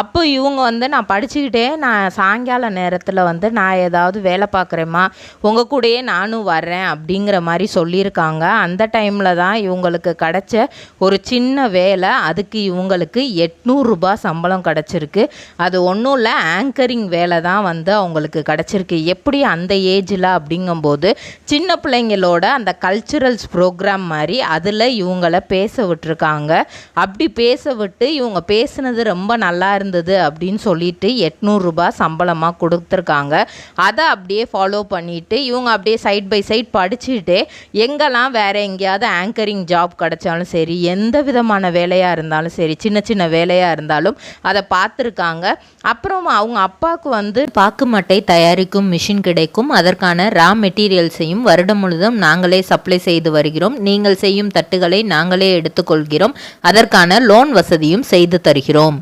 அப்போ இவங்க வந்து நான் படிச்சுக்கிட்டே நான் சாயங்கால நேரத்தில் வந்து நான் ஏதாவது வேலை பார்க்குறேம்மா, உங்கள் கூடயே நானும் வர்றேன் அப்படிங்கிற மாதிரி சொல்லியிருக்காங்க. அந்த டைமில் தான் இவங்களுக்கு கிடைச்ச ஒரு சின்ன வேலை, அதுக்கு இவங்களுக்கு 800 ரூபாய் சம்பளம் கிடச்சிருக்கு. அது ஒன்றும் இல்லை, ஆங்கரிங் வேலை தான் வந்து அவங்களுக்கு கிடச்சிருக்கு. எப்படி அந்த ஏஜில் அப்படிங்கும்போது சின்ன பிள்ளைங்களோட அந்த கல்ச்சுரல்ஸ் ப்ரோக்ராம் மாதிரி அதில் இவங்களை பேச விட்டுருக்காங்க. அப்படி பேச விட்டு இவங்க பேசுனது ரொம்ப நல்லா இருந்தது அப்படின்னு சொல்லிட்டு 800 ரூபாய் சம்பளமாக கொடுத்துருக்காங்க. அதை அப்படியே ஃபாலோ பண்ணிவிட்டு இவங்க அப்படியே சைட் பை சைட் படிச்சுட்டு எங்கெல்லாம் வேறு எங்கேயாவது ஆங்கரிங் ஜாப் கிடைச்சாலும் சரி, எந்த விதமான வேலையாக இருந்தாலும் சரி, சின்ன சின்ன வேலையாக இருந்தாலும் அதை பார்த்துருக்காங்க. அப்புறம் அவங்க அப்பாவுக்கு வந்து பாக்கு மட்டை தயாரிக்கும் மிஷின் கிடைக்கும். அதற்கான ரா மெட்டீரியல்ஸையும் வருடம் முழுவதும் நாங்களே சப்ளை செய்து வருகிறோம். நீங்கள் செய்யும் தட்டுகளை நாங்களே எடுத்துக்கொள்கிறோம். அதற்கான லோன் வசதியும் செய்து தருகிறோம்.